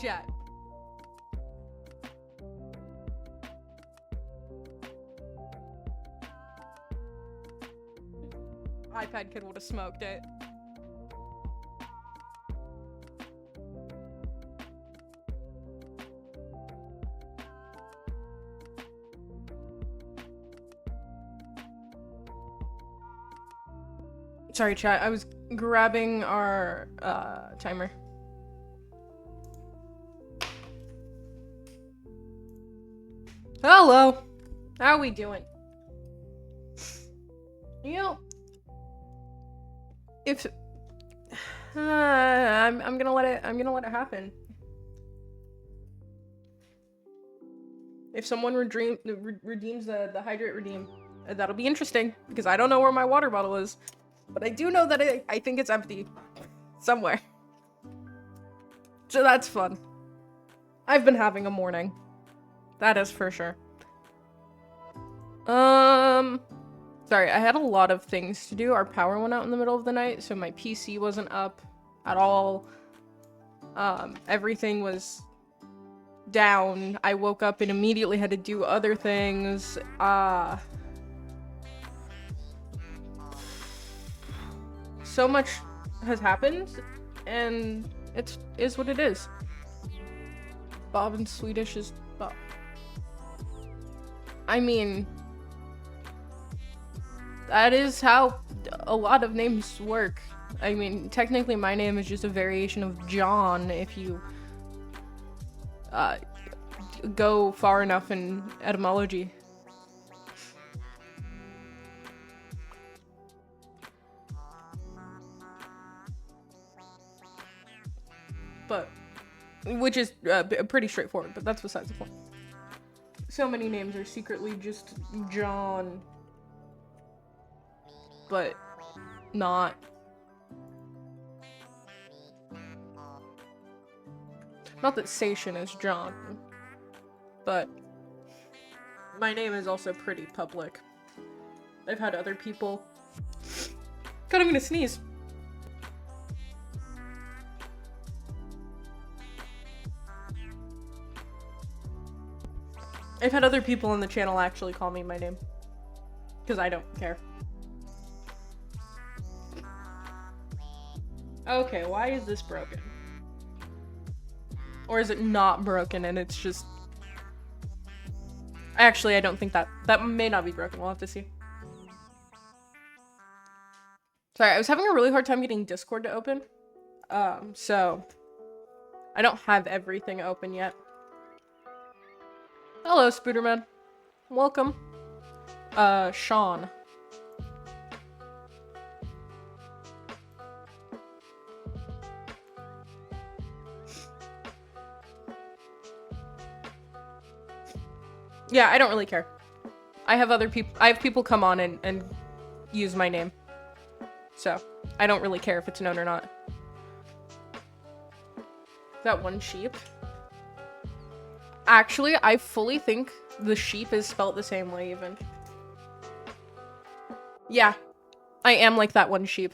Chat. iPad kid would have smoked it. Sorry, chat. I was grabbing our timer. Hello. How are we doing? You know, if I'm gonna let it happen. If someone redeems the hydrate redeem, that'll be interesting because I don't know where my water bottle is. But I do know that I think it's empty. Somewhere. So that's fun. I've been having a morning. That is for sure. Sorry, I had a lot of things to do. Our power went out in the middle of the night, so my PC wasn't up at all. Everything was down. I woke up and immediately had to do other things. So much has happened, and it is what it is. Bob in Swedish is Bob. I mean, that is how a lot of names work. I mean, technically my name is just a variation of John if you go far enough in etymology. But, which is pretty straightforward, but that's besides the point. So many names are secretly just John, but not. Not that Sation is John, but my name is also pretty public. I've had other people. God, I'm gonna sneeze. I've had other people on the channel actually call me my name. Because I don't care. Okay, why is this broken? Or is it not broken and it's just... Actually, I don't think that may not be broken. We'll have to see. Sorry, I was having a really hard time getting Discord to open. So... I don't have everything open yet. Hello, Spooderman. Welcome. Sean. Yeah, I don't really care. I have people come on and use my name. So, I don't really care if it's known or not. That one sheep. Actually, I fully think the sheep is spelt the same way, even. Yeah. I am like that one sheep.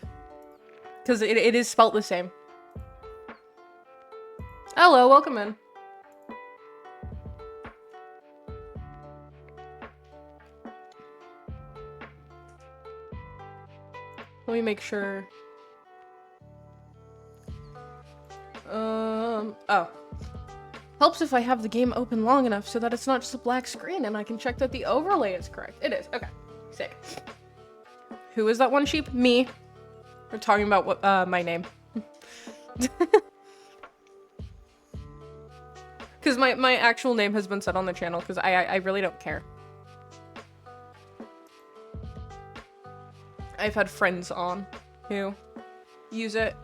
Because it is spelt the same. Hello, welcome in. Let me make sure. Oh. Helps if I have the game open long enough so that it's not just a black screen and I can check that the overlay is correct. It is. Okay. Sick. Who is that one sheep? Me. We're talking about what, my name. Because my actual name has been said on the channel because I really don't care. I've had friends on who use it.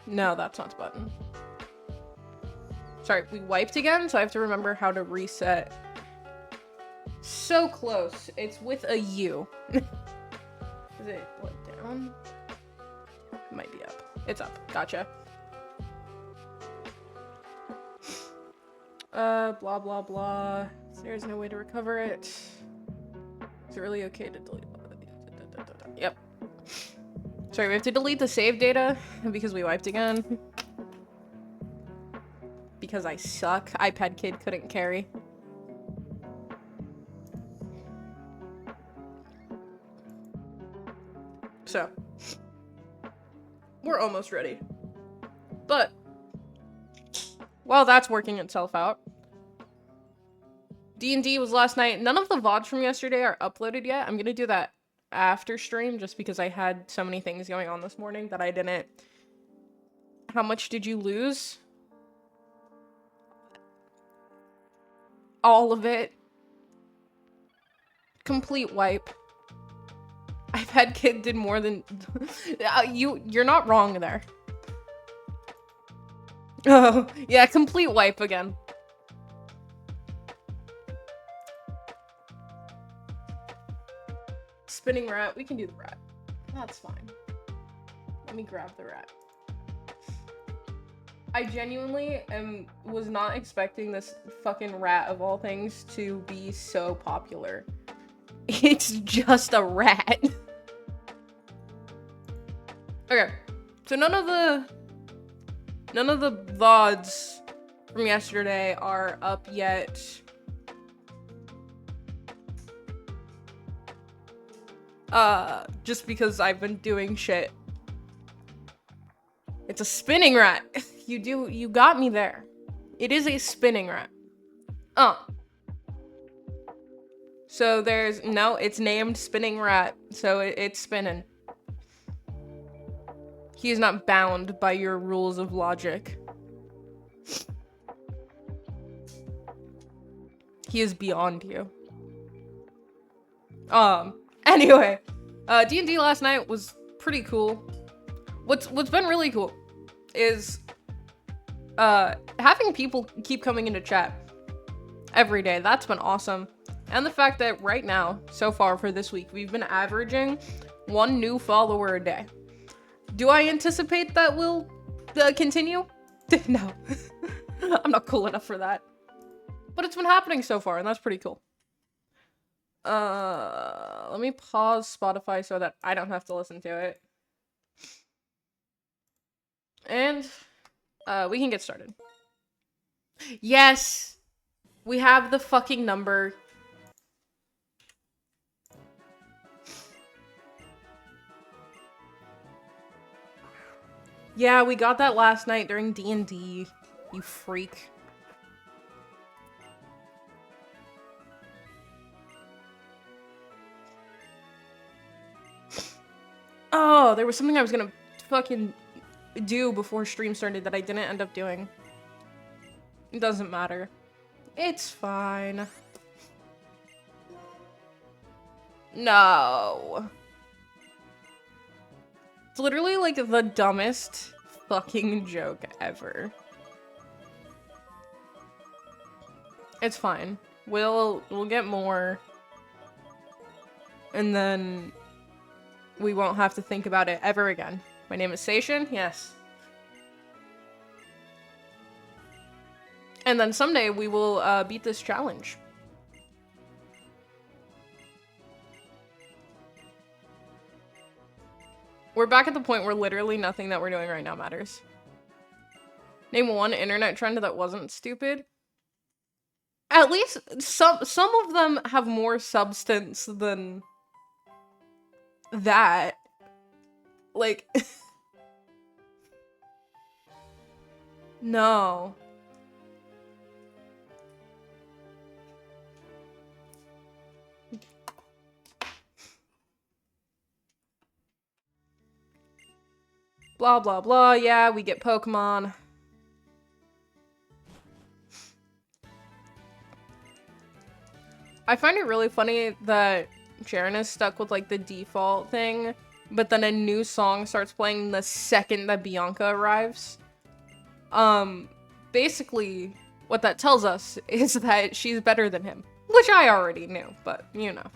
No, that's not the button. Sorry, we wiped again, so I have to remember how to reset. So close. It's with a U. Is it, what, down? It might be up. It's up. Gotcha. Blah, blah, blah. There's no way to recover it. Is it really okay to delete? Yep. Sorry, we have to delete the save data because we wiped again. because I suck. iPad kid couldn't carry. So, we're almost ready. But, while that's working itself out, D&D was last night. None of the VODs from yesterday are uploaded yet. I'm gonna do that after stream, just because I had so many things going on this morning that I didn't. How much did you lose? All of it. Complete wipe. iPad kid did more than you're not wrong there. Oh, yeah, complete wipe again. Spinning rat, we can do the rat. That's fine. Let me grab the rat. I genuinely was not expecting this fucking rat of all things to be so popular. It's just a rat. Okay, so none of the VODs from yesterday are up yet. Just because I've been doing shit. It's a spinning rat. You got me there. It is a spinning rat. So it's named Spinning Rat, so it's spinning. He is not bound by your rules of logic. He is beyond you. Anyway, D&D last night was pretty cool. What's been really cool is having people keep coming into chat every day. That's been awesome. And the fact that right now, so far for this week, we've been averaging 1 new follower a day. Do I anticipate that will continue? No. I'm not cool enough for that. But it's been happening so far, and that's pretty cool. Let me pause Spotify so that I don't have to listen to it. And, we can get started. Yes! We have the fucking number. Yeah, we got that last night during D&D, you freak. Oh, there was something I was gonna fucking do before stream started that I didn't end up doing. It doesn't matter. It's fine. No. It's literally like the dumbest fucking joke ever. It's fine. We'll get more. And then we won't have to think about it ever again. My name is Seishin, yes. And then someday we will beat this challenge. We're back at the point where literally nothing that we're doing right now matters. Name one internet trend that wasn't stupid. At least some of them have more substance than that. Like, no. Blah, blah, blah. Yeah, we get Pokemon. I find it really funny that Sharon is stuck with, like, the default thing, but then a new song starts playing the second that Bianca arrives. Basically, what that tells us is that she's better than him. Which I already knew, but, you know.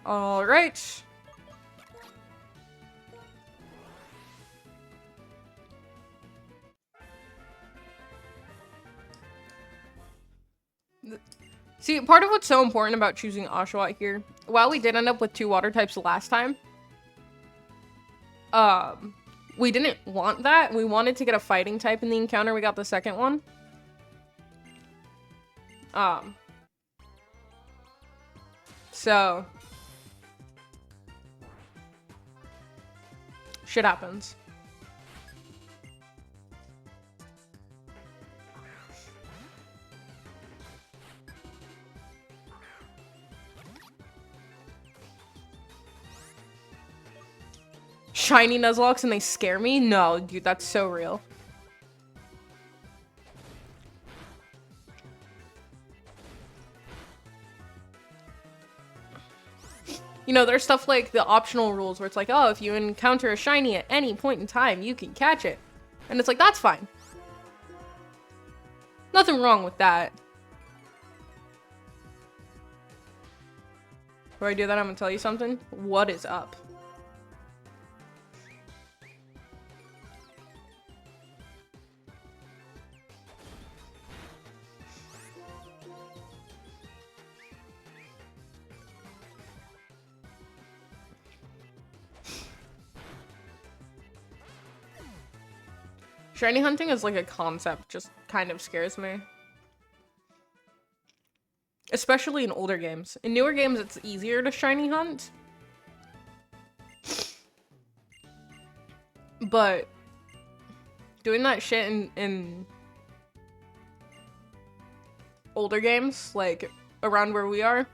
Alright. See, part of what's so important about choosing Oshawott here, while we did end up with 2 water types last time, We didn't want that. We wanted to get a fighting type in the encounter. We got the second one. So shit happens. Shiny Nuzlocke and they scare me? No, dude, that's so real. You know, there's stuff like the optional rules where it's like, oh, if you encounter a shiny at any point in time, you can catch it. And it's like, that's fine. Nothing wrong with that. Before I do that, I'm gonna tell you something. What is up? Shiny hunting is like a concept, just kind of scares me. Especially in older games. In newer games, it's easier to shiny hunt. But doing that shit in older games, like around where we are,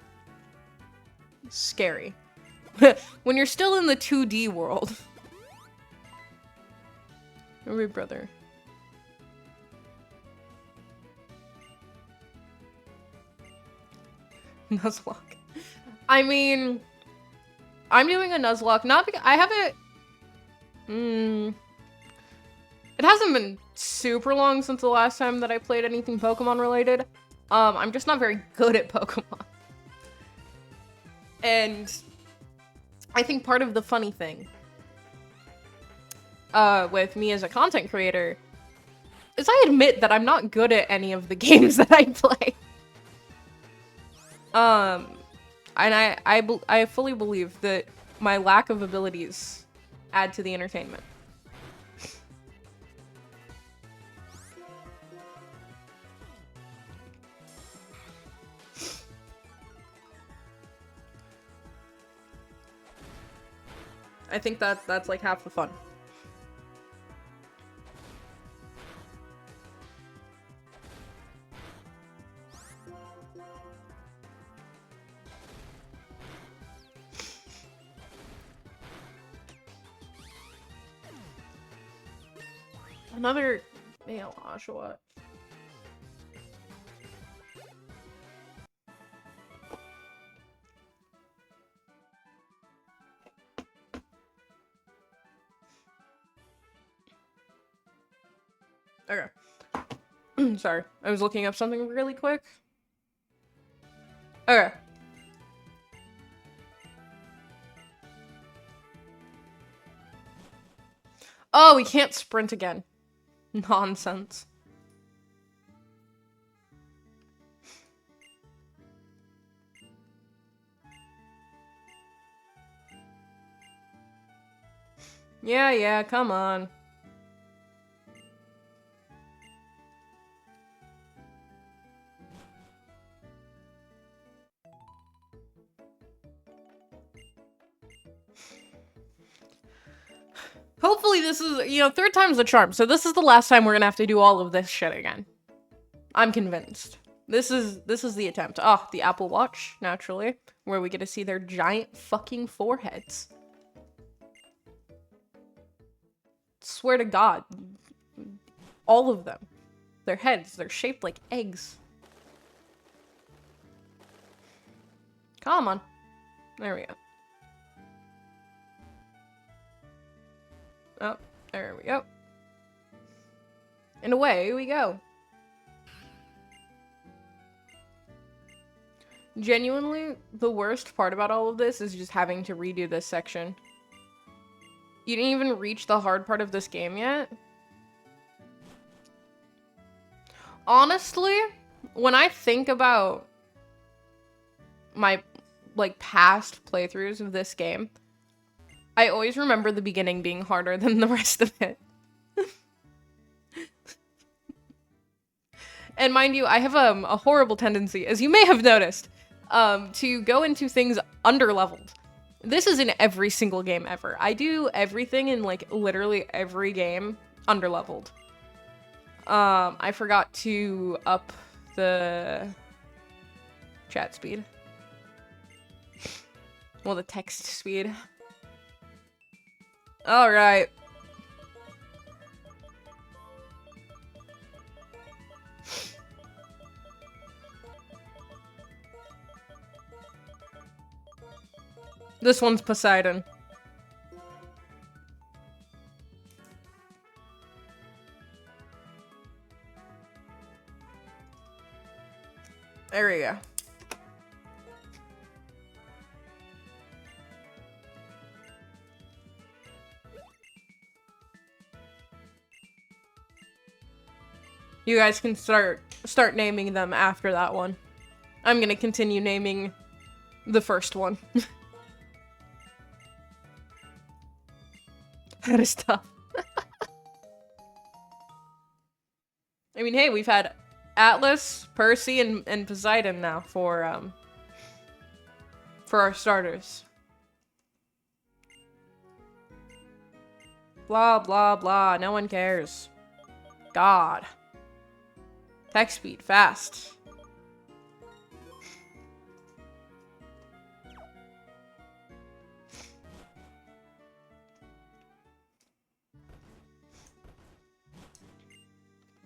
scary. When you're still in the 2D world. Every brother. Nuzlocke. I mean, I'm doing a Nuzlocke, not because I haven't. It hasn't been super long since the last time that I played anything Pokemon related. I'm just not very good at Pokemon. And I think part of the funny thing with me as a content creator is I admit that I'm not good at any of the games that I play. And I fully believe that my lack of abilities add to the entertainment. I think that's like half the fun. Another male Oshawott. Okay. Sorry, I was looking up something really quick. Okay. Oh, we can't sprint again. Nonsense. Yeah, come on. Hopefully this is, you know, third time's the charm. So this is the last time we're gonna have to do all of this shit again. I'm convinced. This is the attempt. Oh, the Apple Watch, naturally, where we get to see their giant fucking foreheads. Swear to God. All of them. Their heads, they're shaped like eggs. Come on. There we go. Oh, there we go. And away we go. Genuinely, the worst part about all of this is just having to redo this section. You didn't even reach the hard part of this game yet? Honestly, when I think about my, like, past playthroughs of this game, I always remember the beginning being harder than the rest of it. And mind you, I have a horrible tendency, as you may have noticed, to go into things underleveled. This is in every single game ever. I do everything in, like, literally every game underleveled. I forgot to up the chat speed. Well, the text speed. Alright. This one's Poseidon. There we go. You guys can start naming them after that one. I'm gonna continue naming the first one. That is tough. I mean, hey, we've had Atlas, Percy, and Poseidon now for our starters. Blah, blah, blah. No one cares. God. Text speed, fast.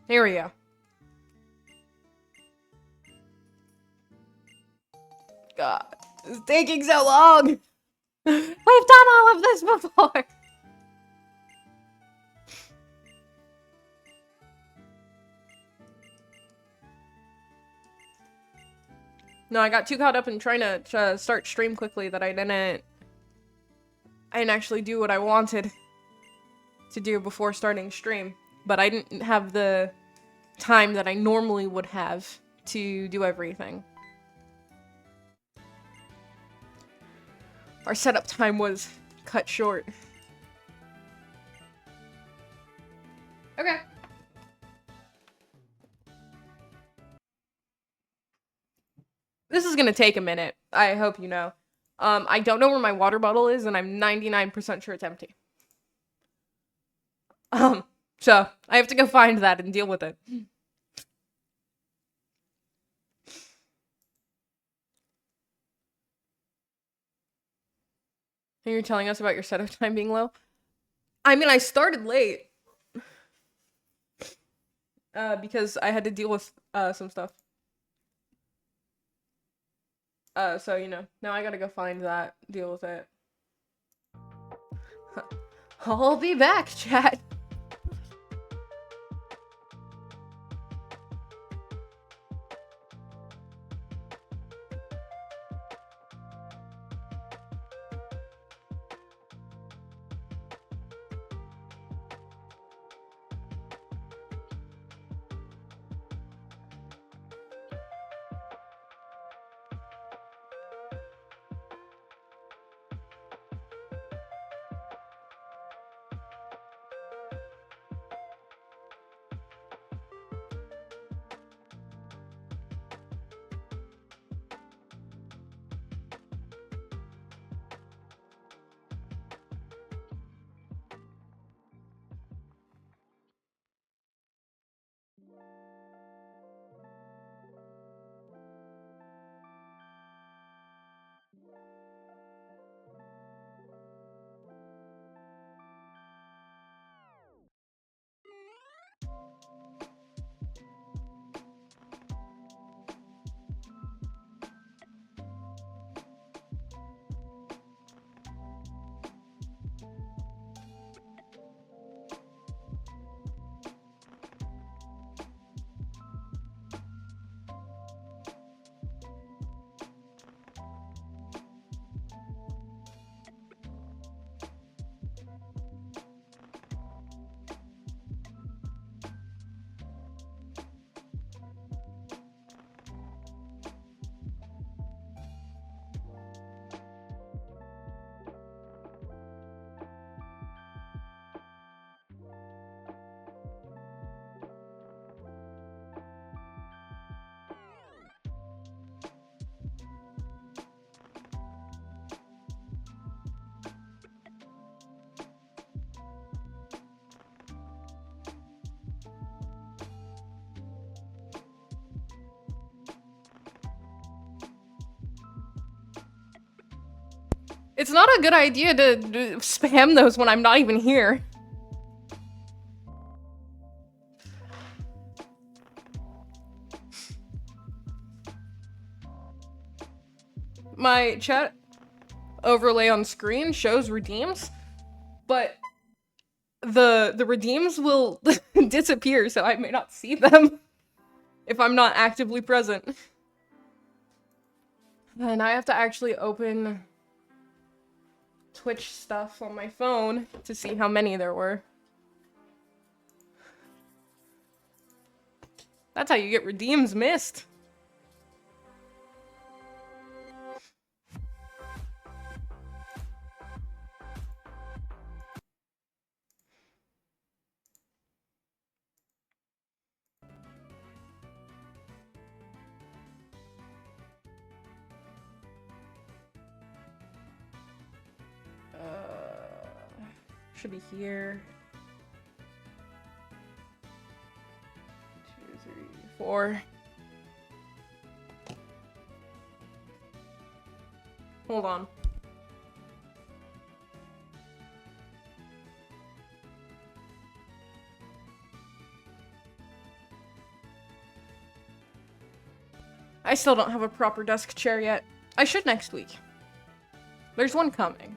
Here we go. God, it's taking so long. We've done all of this before. No, I got too caught up in trying to start stream quickly that I didn't actually do what I wanted to do before starting stream. But I didn't have the time that I normally would have to do everything. Our setup time was cut short. Okay. This is gonna take a minute. I hope you know. I don't know where my water bottle is, and I'm 99% sure it's empty. So I have to go find that and deal with it. And you're telling us about your setup time being low? I mean, I started late. Because I had to deal with, some stuff. So, you know, now I gotta go find that, deal with it. I'll be back, chat. It's not a good idea to spam those when I'm not even here. My chat overlay on screen shows redeems, but the redeems will disappear, so I may not see them if I'm not actively present. And I have to actually open Twitch stuff on my phone to see how many there were. That's how you get redeems missed. Should be here. 2, 3, 4. Hold on. I still don't have a proper desk chair yet. I should next week. There's one coming.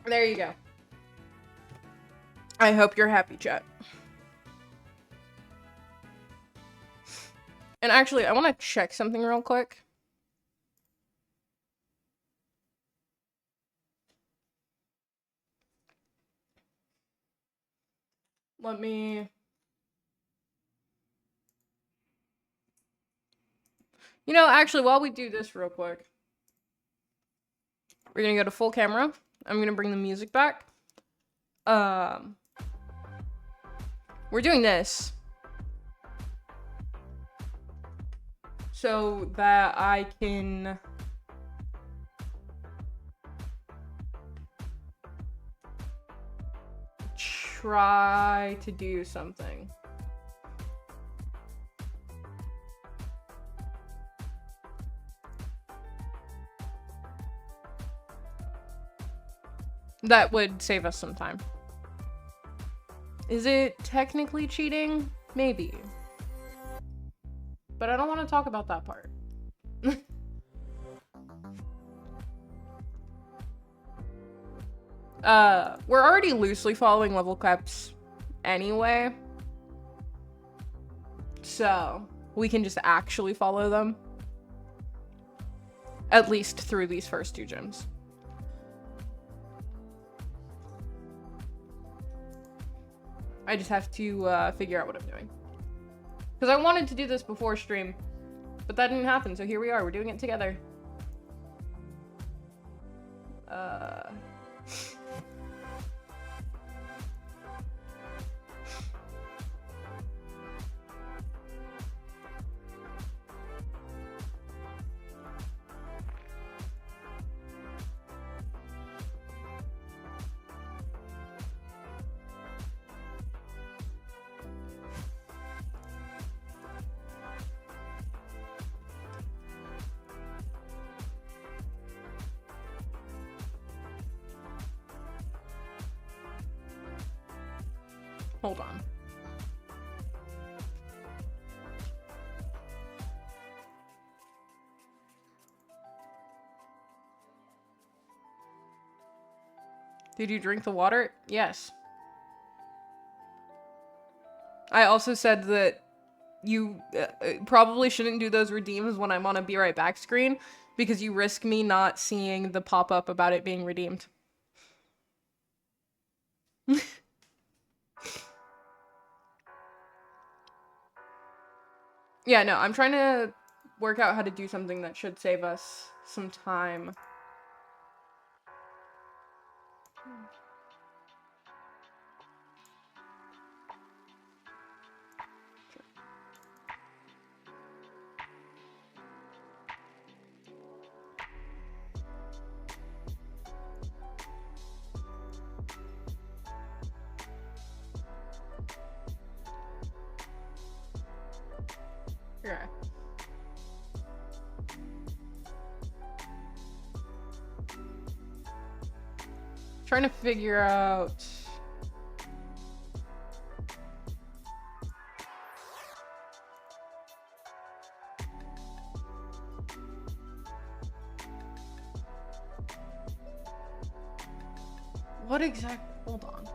There you go. I hope you're happy, chat. And actually, I want to check something real quick. Let me... You know, actually, while we do this real quick, we're gonna go to full camera. I'm gonna bring the music back. We're doing this so that I can try to do something. That would save us some time. Is it technically cheating? Maybe. But I don't want to talk about that part. We're already loosely following level caps anyway. So, we can just actually follow them. At least through these first 2 gyms. I just have to figure out what I'm doing. Because I wanted to do this before stream, but that didn't happen, so here we are. We're doing it together. Hold on. Did you drink the water? Yes. I also said that you probably shouldn't do those redeems when I'm on a be right back screen because you risk me not seeing the pop-up about it being redeemed. Yeah, no, I'm trying to work out how to do something that should save us some time. Okay. Trying to figure out. What exact? Hold on.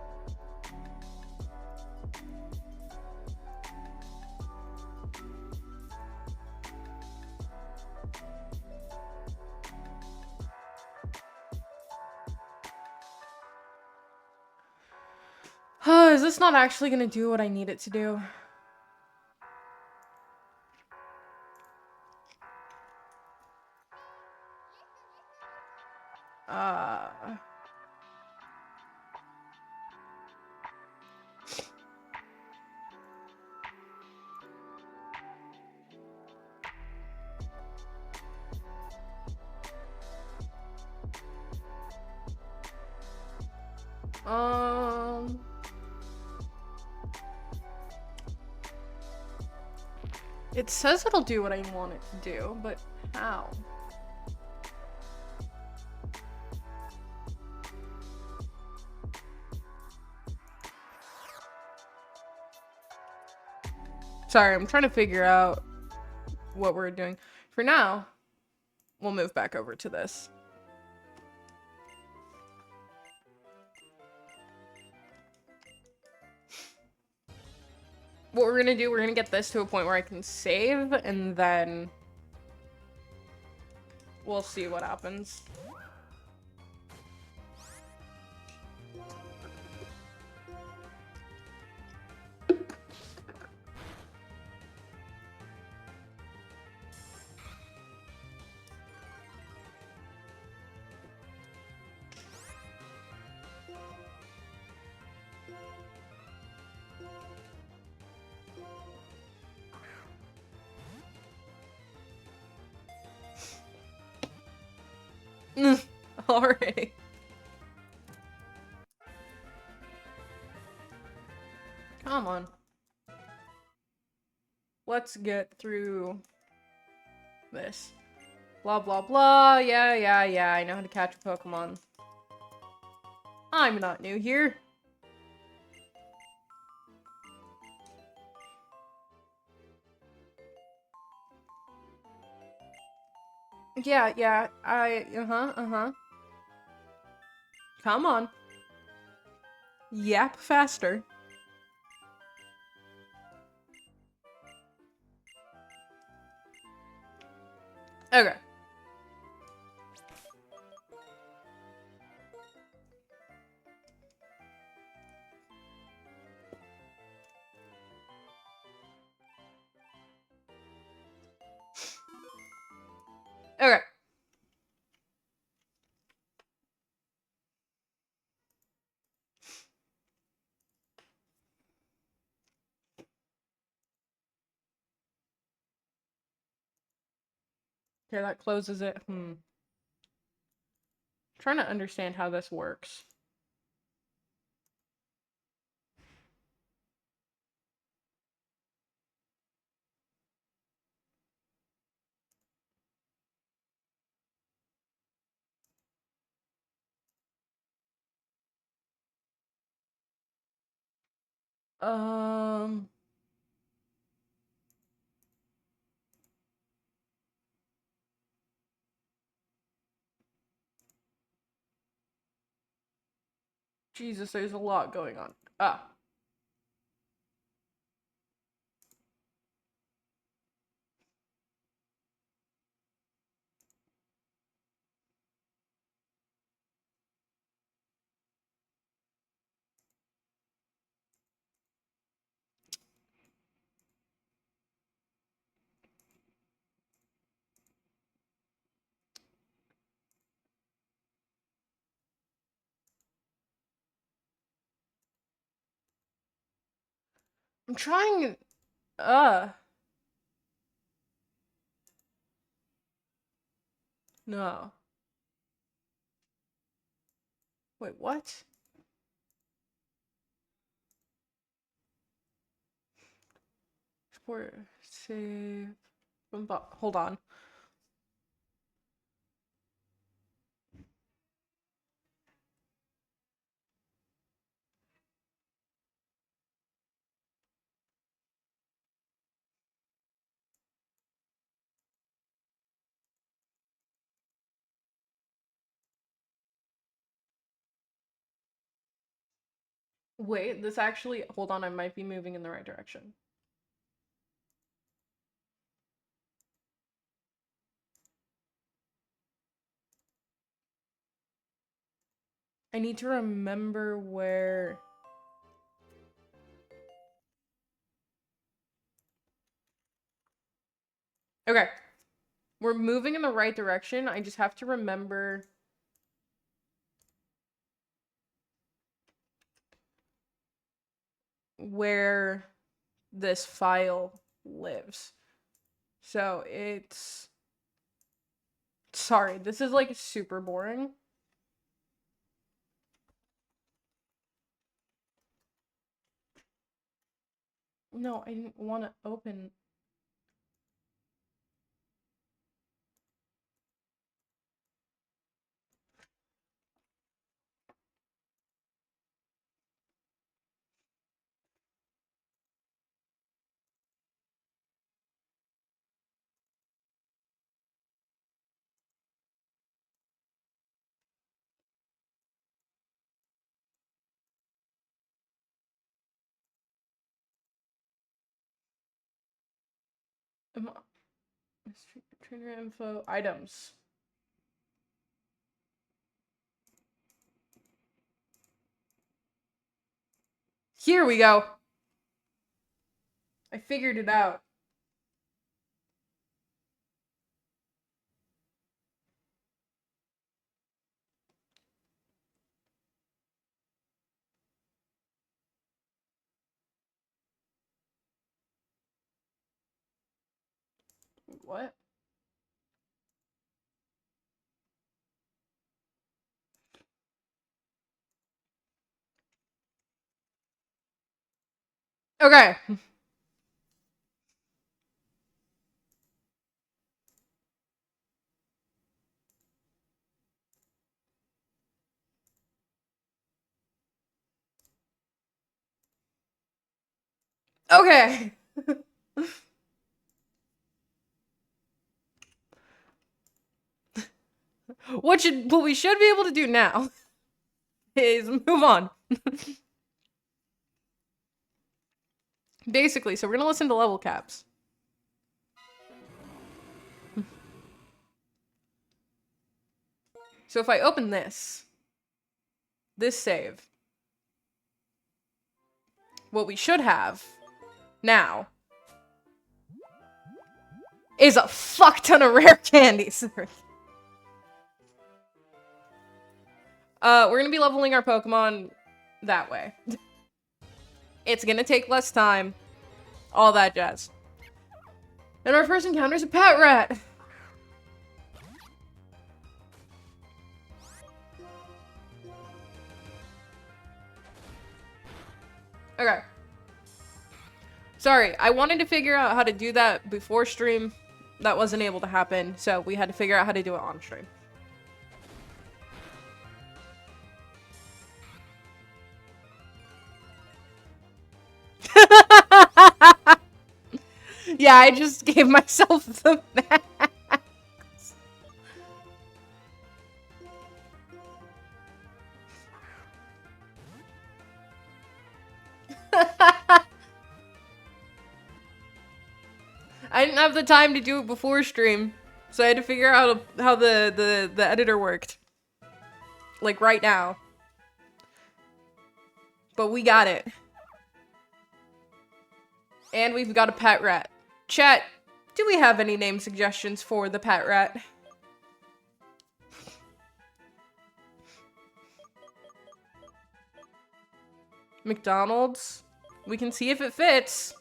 Is this not actually gonna do what I need it to do? Uh... Um... It says it'll do what I want it to do, but how? Sorry, I'm trying to figure out what we're doing. For now, we'll move back over to this. What we're gonna do, we're gonna get this to a point where I can save, and then we'll see what happens. Alright. Come on. Let's get through this. Blah, blah, blah. Yeah. I know how to catch a Pokemon. I'm not new here. Yeah. Come on. Yap faster. Okay. Okay. Okay, that closes it. Trying to understand how this works. Jesus, there's a lot going on. Ah. I'm trying... No. Wait, what? Export, save... Hold on. Wait, this actually, hold on, I might be moving in the right direction. I need to remember where... Okay. We're moving in the right direction. I just have to remember... where this file lives. So it's... Sorry, this is like super boring. No, I didn't want to open... Trainer info items. Here we go. I figured it out. What? Okay. Okay. What we should be able to do now is move on. Basically, so we're gonna listen to level caps. So if I open this save, what we should have now is a fuck ton of rare candies. We're gonna be leveling our Pokemon that way. It's gonna take less time. All that jazz. And our first encounter is a pet rat. Okay. Sorry, I wanted to figure out how to do that before stream. That wasn't able to happen, so we had to figure out how to do it on stream. Yeah, I just gave myself the max. I didn't have the time to do it before stream, so I had to figure out how the editor worked. Like right now. But we got it. And we've got a pet rat. Chat, do we have any name suggestions for the pet rat? McDonald's? We can see if it fits.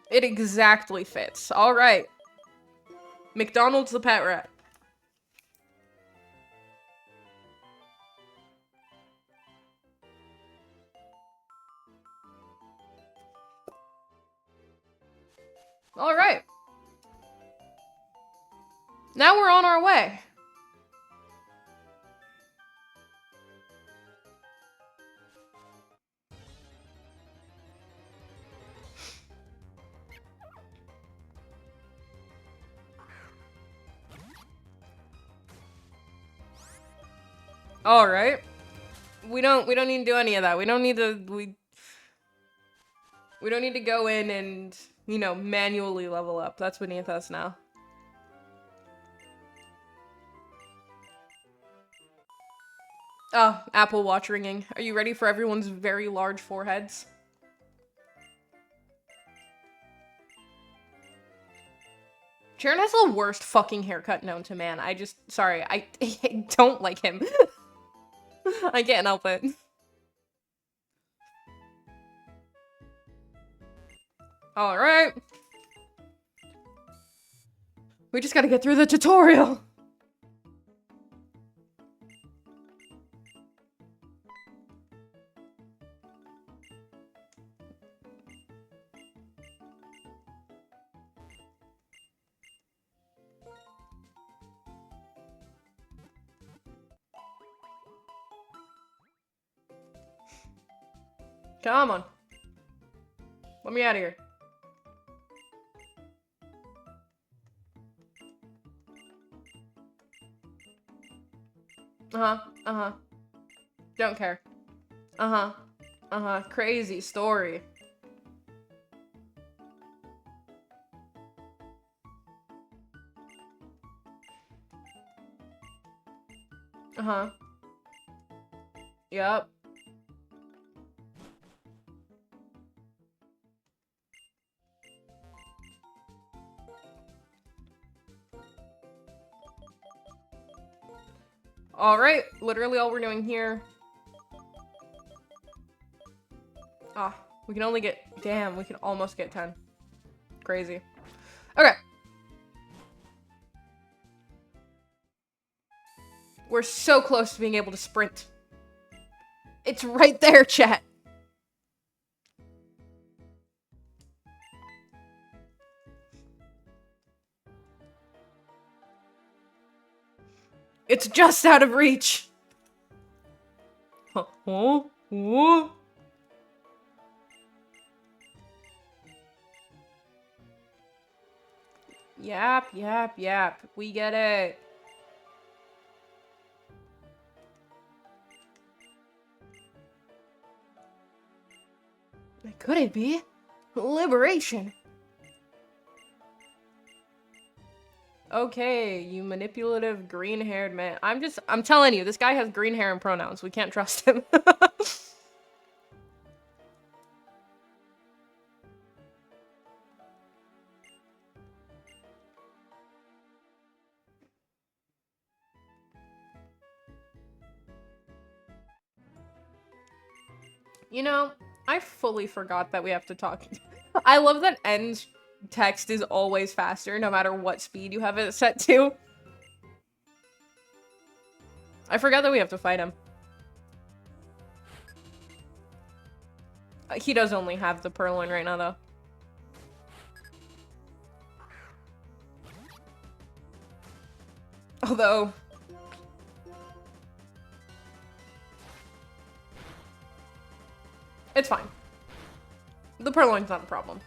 It exactly fits. All right. McDonald's the pet rat. All right. Now we're on our way. All right. We don't need to do any of that. We don't need to go in and, you know, manually level up. That's beneath us now. Oh, Apple Watch ringing. Are you ready for everyone's very large foreheads? Sharon has the worst fucking haircut known to man. Sorry, I don't like him. I can't help it. All right. We just gotta get through the tutorial. Come on. Let me out of here. Uh-huh. Don't care. Crazy story. Yep. Alright, literally all we're doing here. Ah, we can only get... Damn, we can almost get 10. Crazy. Okay. We're so close to being able to sprint. It's right there, chat. It's just out of reach. Yap. We get it. Could it be? Liberation. Okay, you manipulative green-haired man. I'm telling you, this guy has green hair and pronouns. We can't trust him. You know, I fully forgot that we have to talk. I love that end text is always faster, no matter what speed you have it set to. I forgot that we have to fight him. He does only have the purloin right now, though. Although... It's fine. The purloin's not a problem.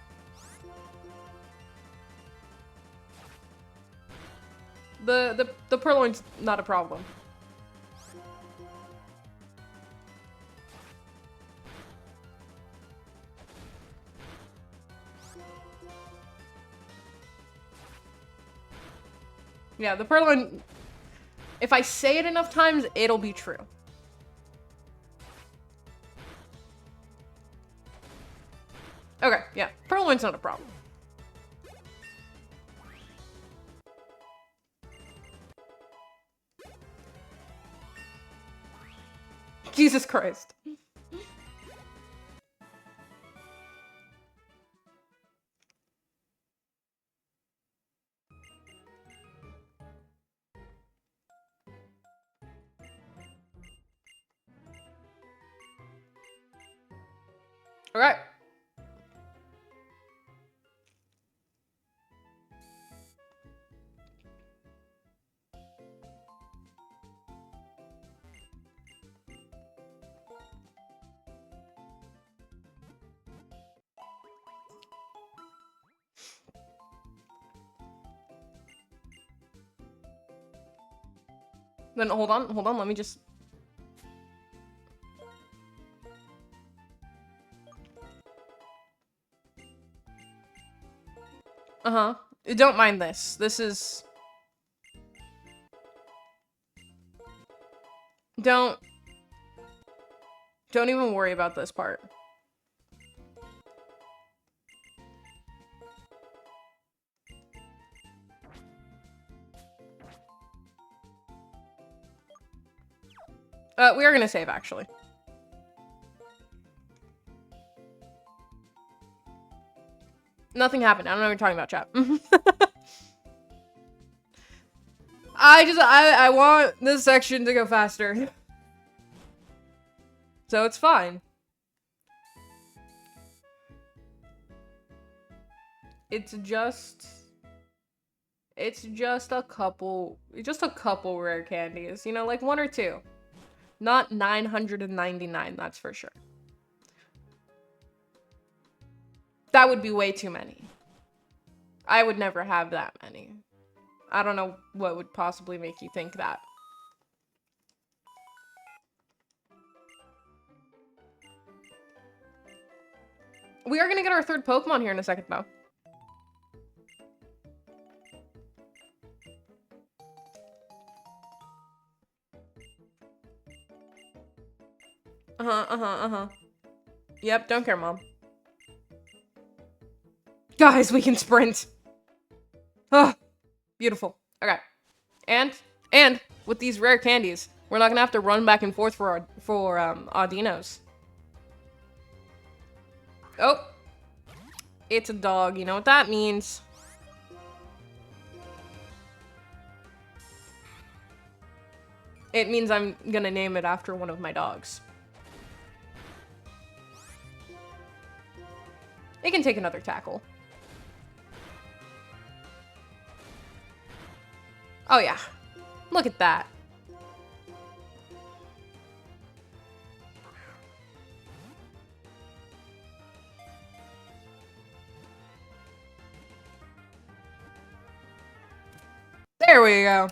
The purloin's not a problem. Yeah, the purloin... If I say it enough times, it'll be true. Okay, yeah. Purloin's not a problem. Jesus Christ. Alright. Then hold on, let me just... Uh-huh. Don't mind this. This is... Don't even worry about this part. We are gonna save, actually. Nothing happened. I don't know what you're talking about, chat. I want this section to go faster. So it's fine. It's just a couple rare candies, you know, like 1 or 2. Not 999, that's for sure. That would be way too many. I would never have that many. I don't know what would possibly make you think that. We are gonna get our 3rd Pokemon here in a second, though. Yep, don't care, Mom. Guys, we can sprint. Oh, beautiful. Okay. And with these rare candies, we're not gonna have to run back and forth for Audinos. Oh. It's a dog. You know what that means. It means I'm gonna name it after one of my dogs. It can take another tackle. Oh yeah. Look at that. There we go.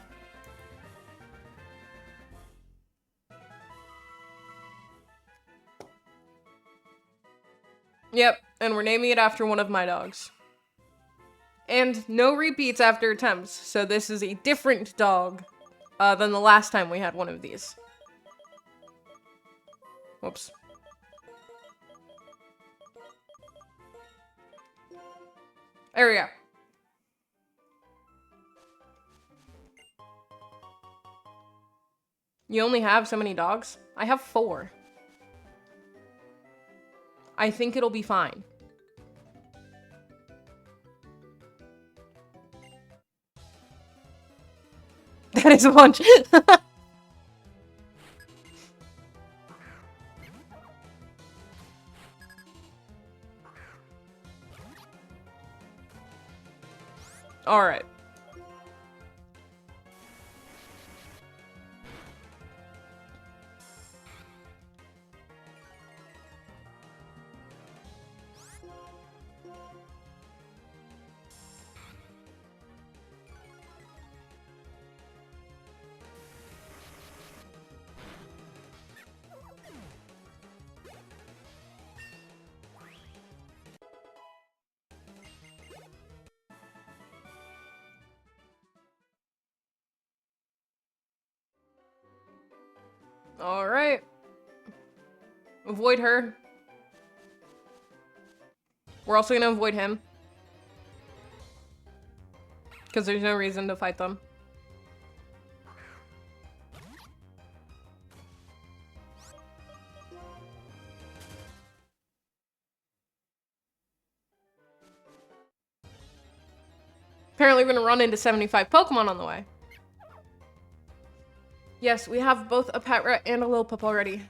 Yep, and we're naming it after one of my dogs. And no repeats after attempts, so this is a different dog than the last time we had one of these. Whoops. There we go. You only have so many dogs? I have 4. I think it'll be fine. That is a bunch. All right. All right. Avoid her. We're also gonna avoid him. Because there's no reason to fight them. Apparently we're gonna run into 75 Pokemon on the way. Yes, we have both a pet rat and a little pup already.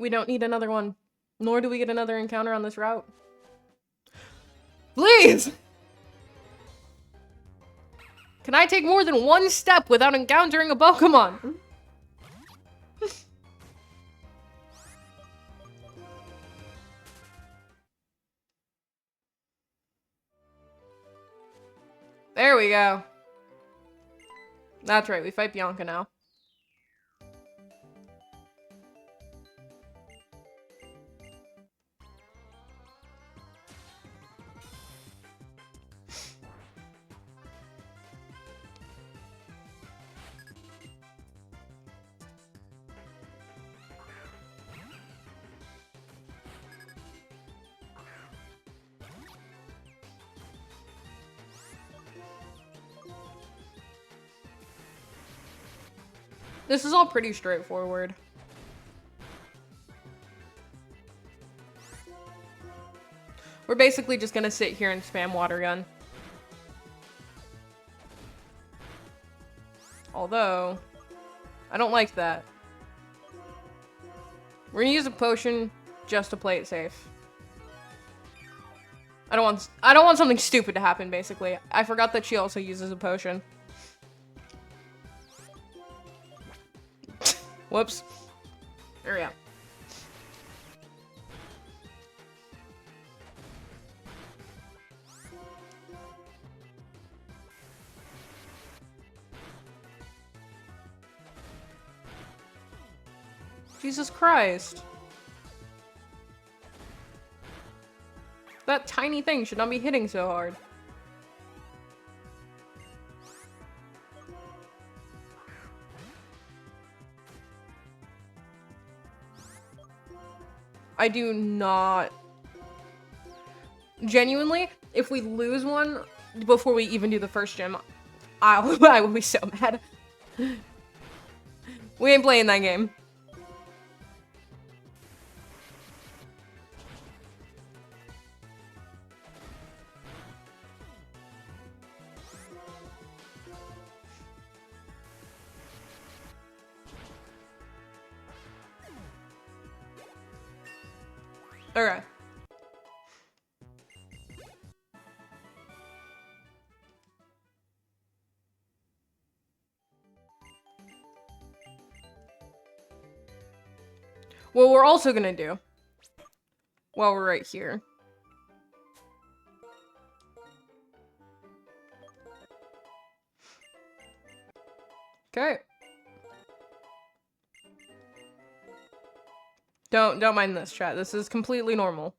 We don't need another one. Nor do we get another encounter on this route. Please! Can I take more than one step without encountering a Pokemon? There we go. That's right, we fight Bianca now. This is all pretty straightforward. We're basically just gonna sit here and spam water gun. Although, I don't like that. We're gonna use a potion just to play it safe. I don't want something stupid to happen, basically. I forgot that she also uses a potion. Whoops. There we go. Jesus Christ. That tiny thing should not be hitting so hard. I do not... Genuinely, if we lose one before we even do the first gym, I will be so mad. We ain't playing that game. Okay. What we're also gonna do, while we're right here, okay. Don't mind this, chat. This is completely normal.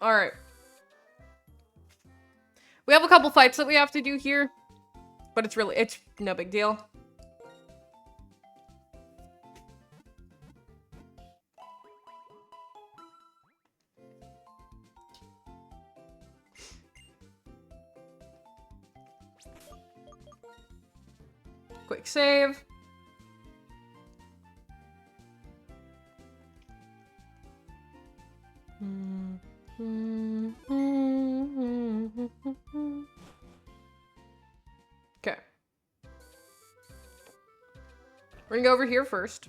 Alright. We have a couple fights that we have to do here, but it's no big deal. Quick save. Okay. We're gonna go over here first.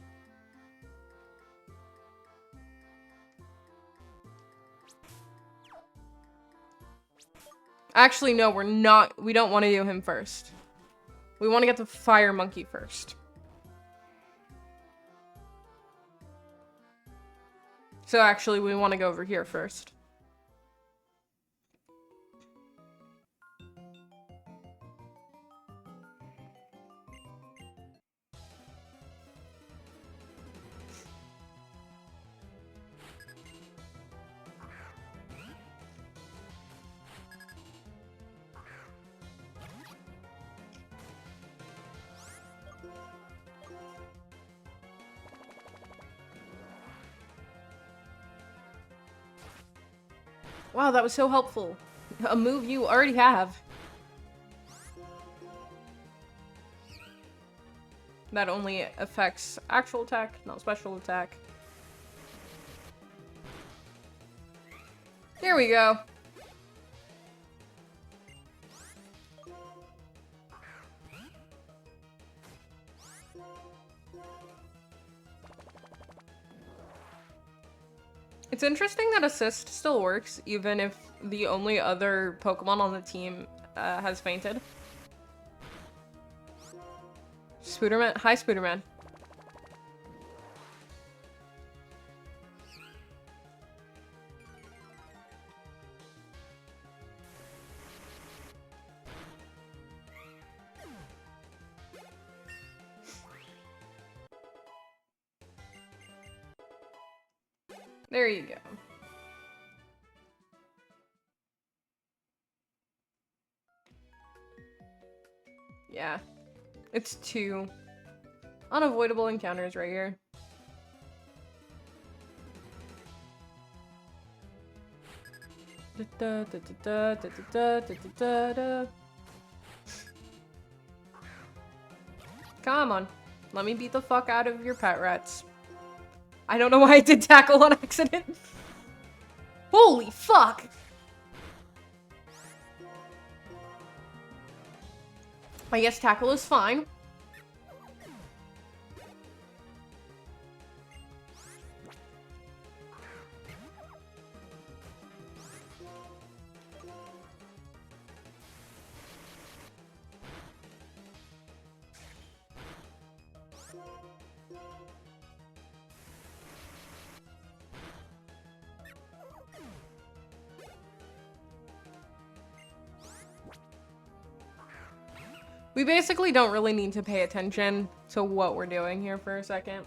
Actually, no, we're not. We don't want to do him first. We want to get the fire monkey first. So actually, we want to go over here first. Wow, that was so helpful. A move you already have. That only affects actual attack, not special attack. Here we go. It's interesting that assist still works, even if the only other Pokemon on the team has fainted. Spooderman? Hi, Spooderman. There you go. Yeah. It's 2 unavoidable encounters right here. Come on. Let me beat the fuck out of your pet rats. I don't know why I did tackle on accident. Holy fuck! I guess tackle is fine. We basically don't really need to pay attention to what we're doing here for a second.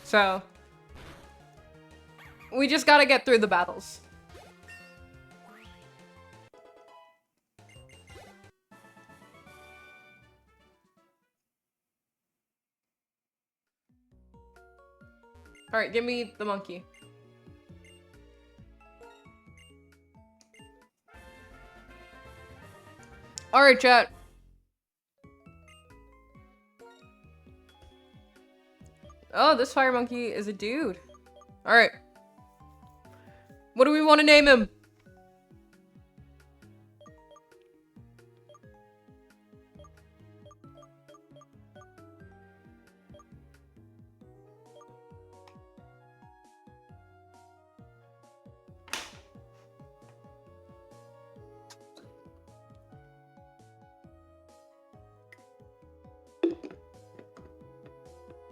So, we just gotta get through the battles. Alright, give me the monkey. Alright, chat. Oh, this fire monkey is a dude. Alright. What do we want to name him?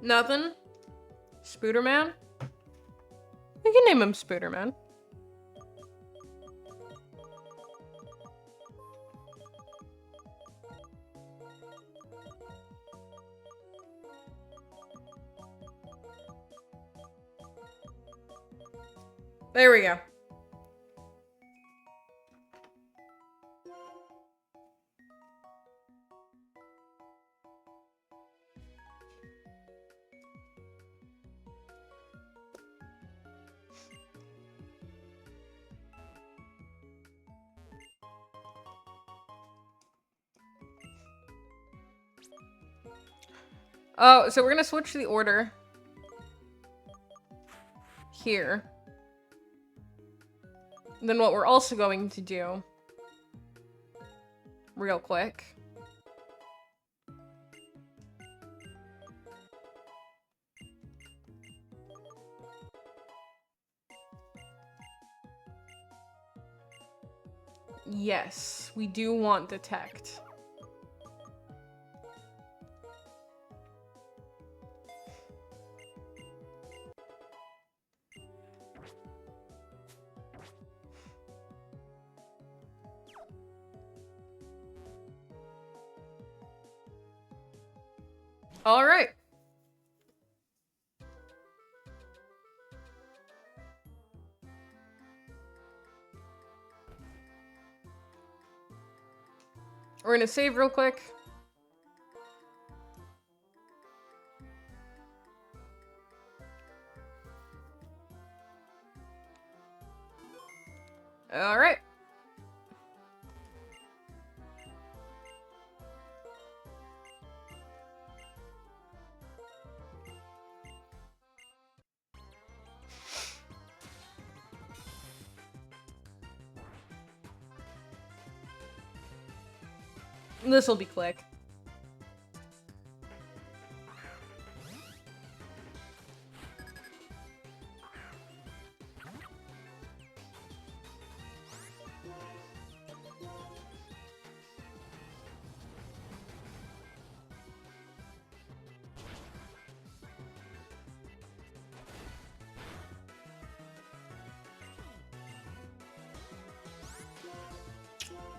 Nothing? Spooderman? We can name him Spooderman. There we go. Oh, so we're gonna switch the order here. Then what we're also going to do, real quick, yes, we do want detect. All right. We're gonna save real quick. All right. This'll be quick.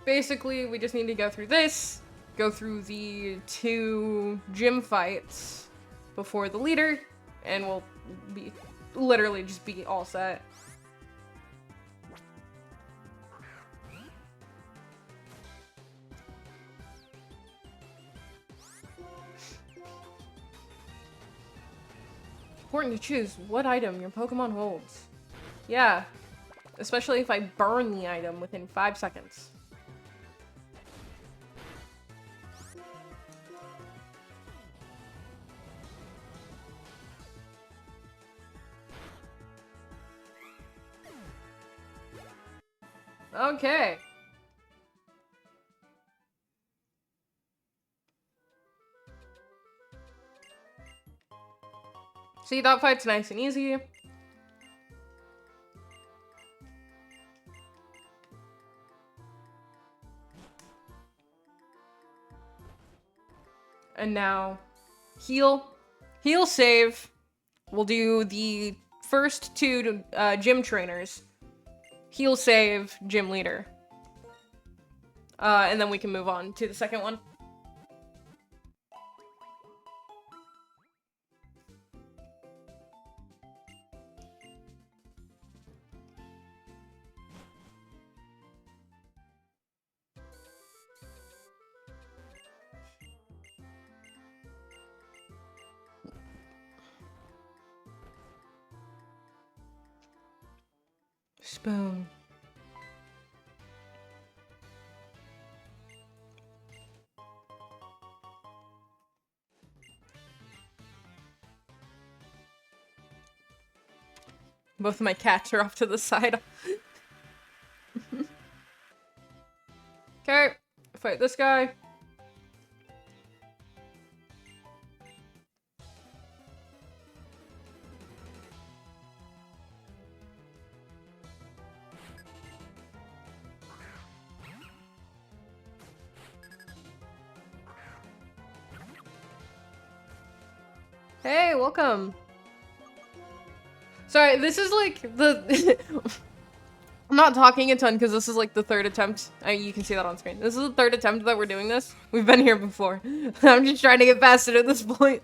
Basically, we just need to go through this, go through the 2 gym fights before the leader, and we'll be literally just be all set. Important to choose what item your Pokemon holds. Yeah, especially if I burn the item within 5 seconds. Okay. See, that fight's nice and easy. And now, heal, save. We'll do the first 2 gym trainers. Heal, save, gym leader. And then we can move on to the second one. Spoon. Both of my cats are off to the side. Okay, fight this guy. Hey, welcome. Sorry, this is like the... I'm not talking a ton because this is like the 3rd attempt. You can see that on screen. This is the 3rd attempt that we're doing this. We've been here before. I'm just trying to get past it at this point.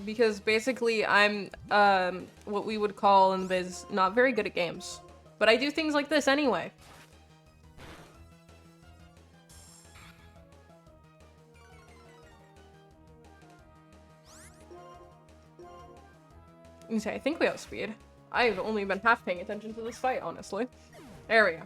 Because basically I'm, what we would call in the biz, not very good at games. But I do things like this anyway. I think we have speed. I've only been half paying attention to this fight, honestly. There we go.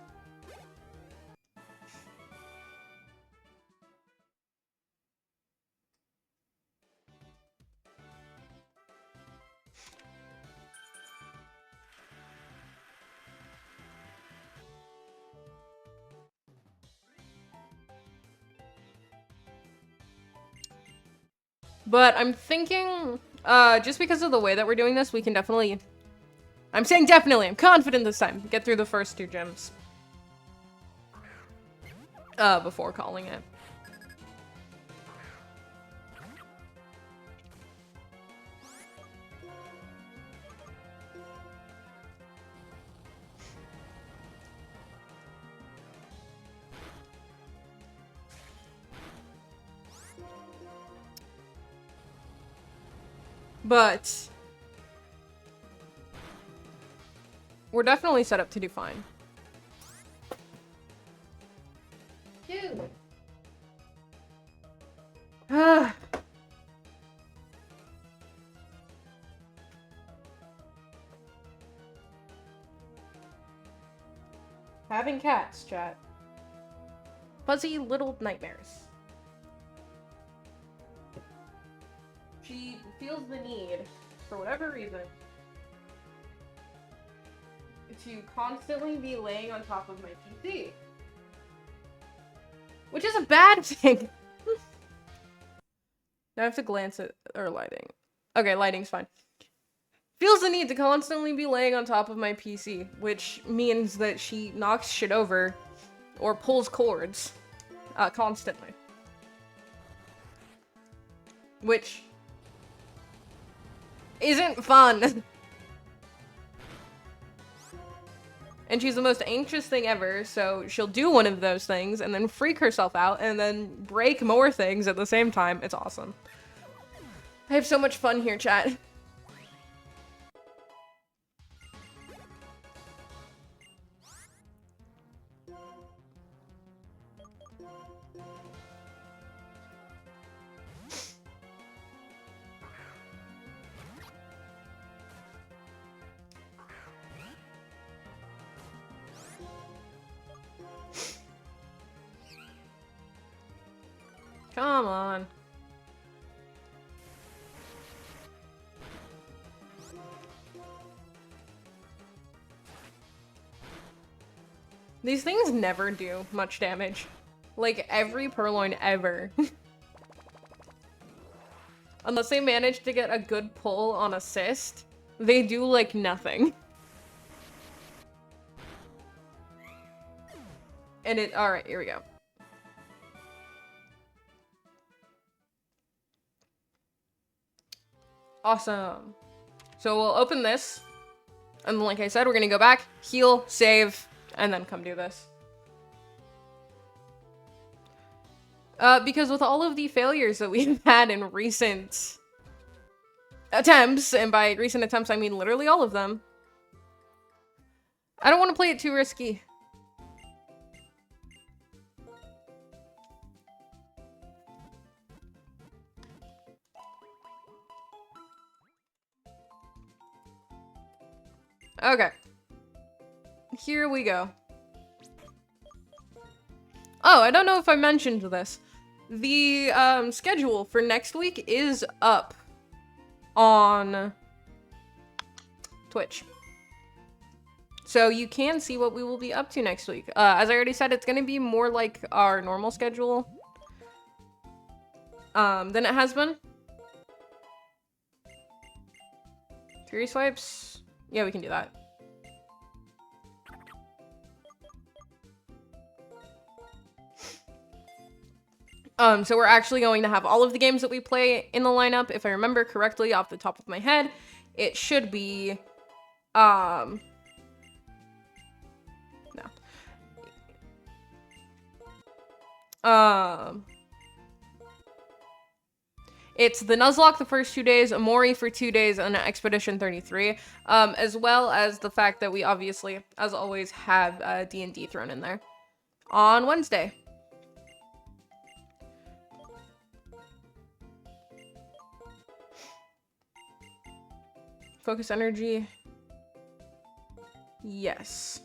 But I'm thinking, just because of the way that we're doing this, we can definitely... I'm saying definitely, I'm confident this time. Get through the first 2 gyms. Before calling it. But we're definitely set up to do fine. Dude. Having cats, chat. Fuzzy little nightmares. She feels the need, for whatever reason, to constantly be laying on top of my PC. Which is a bad thing. Now I have to glance at our lighting. Okay, lighting's fine. Feels the need to constantly be laying on top of my PC, which means that she knocks shit over or pulls cords constantly. Which isn't fun. And she's the most anxious thing ever, so she'll do one of those things and then freak herself out and then break more things at the same time. It's awesome. I have so much fun here, chat. Come on. These things never do much damage. Like, every purloin ever. Unless they manage to get a good pull on assist, they do, like, nothing. And it- alright, here we go. Awesome. So we'll open this. And like I said, we're gonna go back, heal, save, and then come do this. Because with all of the failures that we've had in recent attempts, and by recent attempts I mean literally all of them, I don't want to play it too risky. Okay. Here we go. Oh, I don't know if I mentioned this. The schedule for next week is up on Twitch. So you can see what we will be up to next week. As I already said, it's going to be more like our normal schedule than it has been. Fury swipes? Yeah, we can do that. So we're actually going to have all of the games that we play in the lineup. If I remember correctly off the top of my head, it should be, no. It's the Nuzlocke the first 2 days, Amori for 2 days, and Expedition 33, as well as the fact that we obviously, as always, have D&D thrown in there on Wednesday. Focus energy. Yes.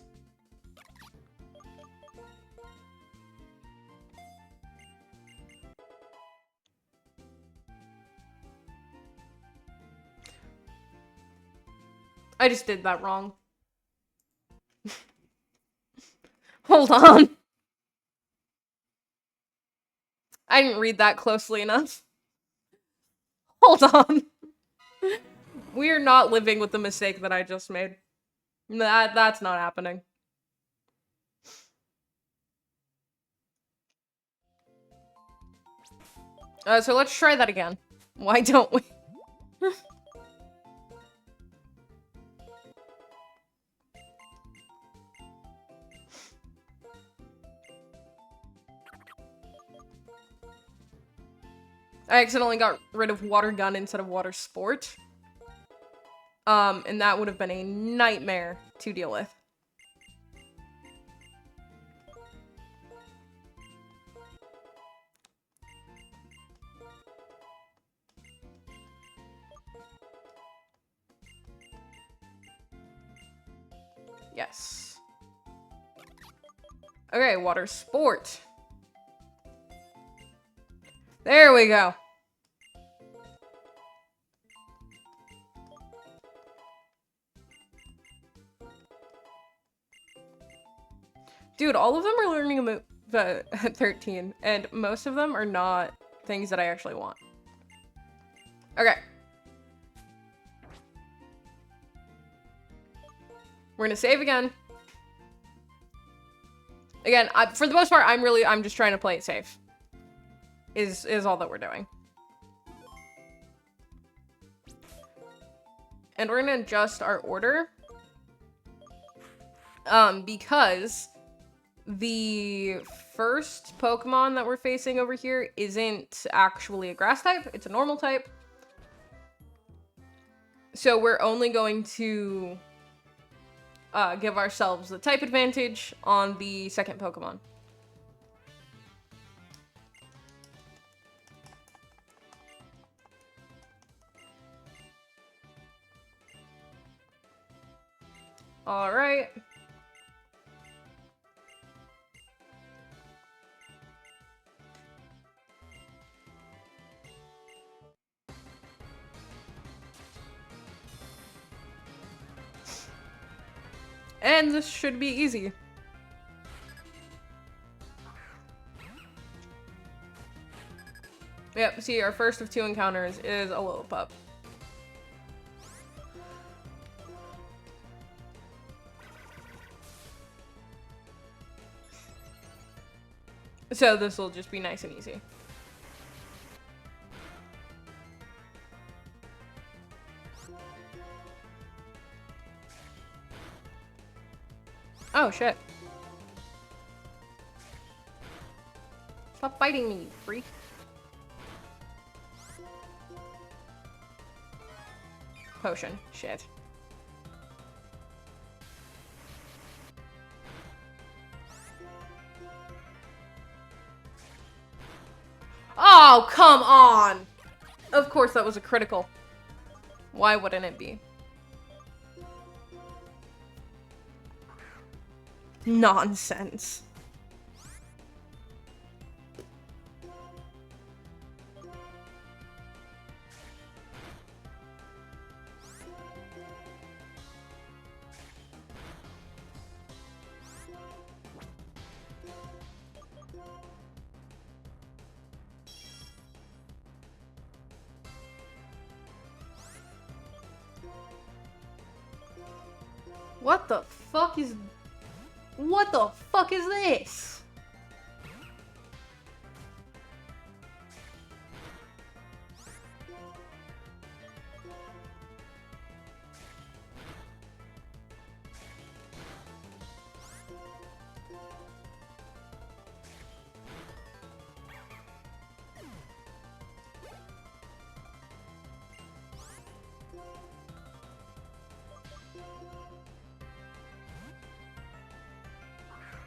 I just did that wrong. Hold on. I didn't read that closely enough. Hold on. We are not living with the mistake that I just made. That's not happening. So let's try that again. Why don't we? I accidentally got rid of water gun instead of water sport. And that would have been a nightmare to deal with. Yes. Okay, water sport. There we go. Dude, all of them are learning a move at 13, and most of them are not things that I actually want. Okay. We're gonna save again. Again, for the most part, I'm just trying to play it safe. Is all that we're doing. And we're gonna adjust our order. Because the first Pokemon that we're facing over here isn't actually a grass type, it's a normal type. So we're only going to give ourselves the type advantage on the second Pokemon. All right. And this should be easy. Yep, see, our first of 2 encounters is a Lillipup. So this will just be nice and easy. Oh, shit. Stop fighting me, you freak. Potion. Shit. Oh, come on! Of course that was a critical. Why wouldn't it be? Nonsense. What the fuck is... What the fuck is this?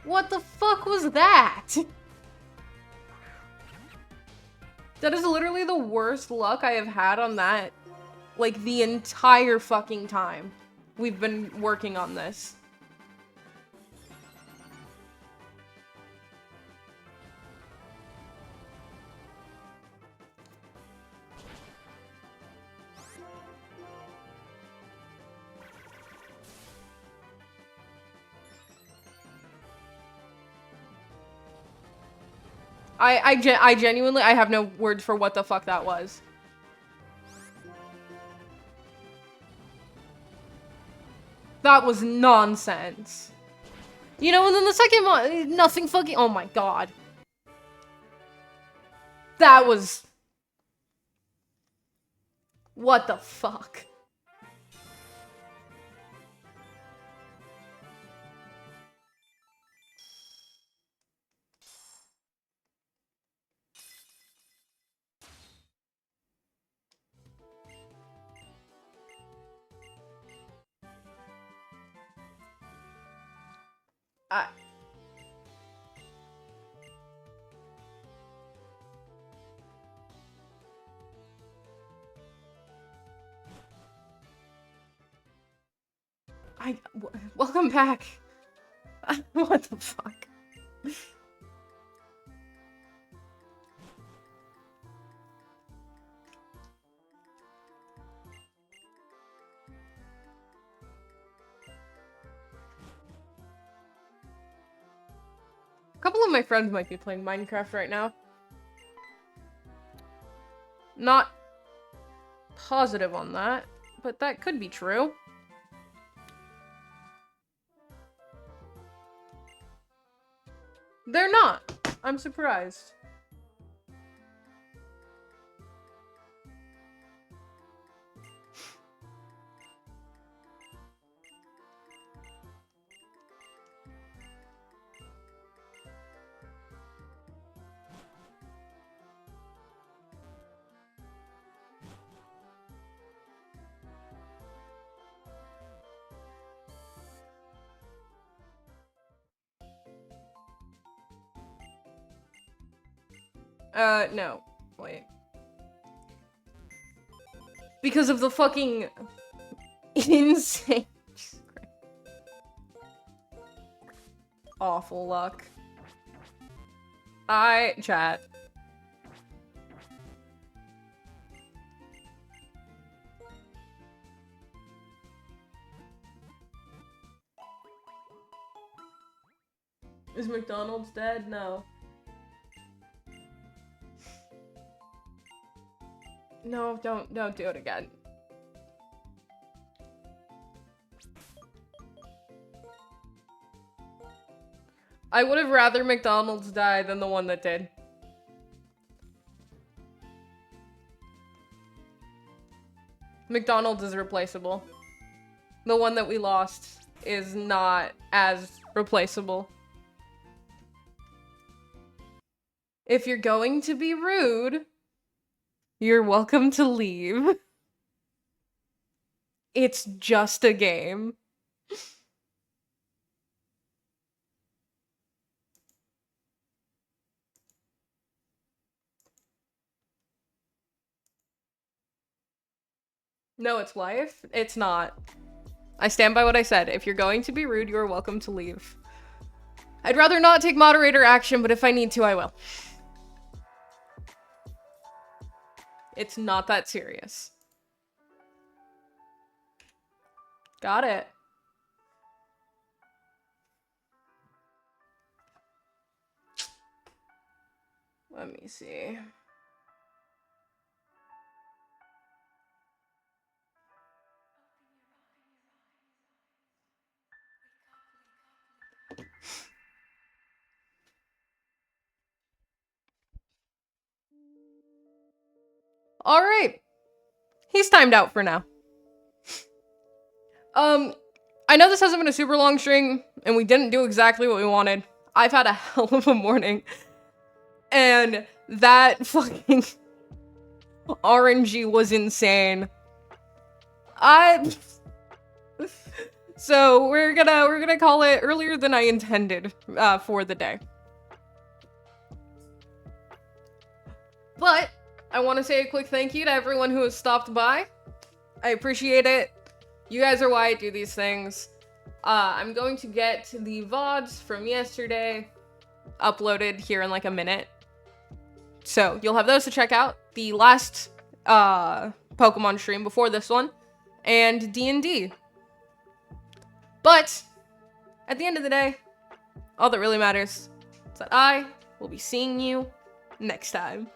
What the fuck was that? That is literally the worst luck I have had on that, like, the entire fucking time we've been working on this. I genuinely, I have no words for what the fuck that was. That was nonsense. You know, and then the second one, nothing fucking, oh my god. That was... What the fuck? Welcome back. What the fuck? couple of my friends might be playing Minecraft right now. Not positive on that, but that could be true. They're not. I'm surprised. No. Wait. Because of the fucking insane... awful luck. Chat. Is McDonald's dead? No. No, don't do it again. I would have rather McDonald's die than the one that did. McDonald's is replaceable. The one that we lost is not as replaceable. If you're going to be rude, you're welcome to leave. It's just a game. No, it's life. It's not. I stand by what I said. If you're going to be rude, you are welcome to leave. I'd rather not take moderator action, but if I need to, I will. It's not that serious. Got it. Let me see. All right. He's timed out for now. I know this hasn't been a super long stream, and we didn't do exactly what we wanted. I've had a hell of a morning. And that fucking RNG was insane. So we're gonna call it earlier than I intended for the day. But I want to say a quick thank you to everyone who has stopped by. I appreciate it. You guys are why I do these things. I'm going to get the VODs from yesterday uploaded here in like a minute. So you'll have those to check out. The last Pokemon stream before this one. And D&D. But at the end of the day, all that really matters is that I will be seeing you next time.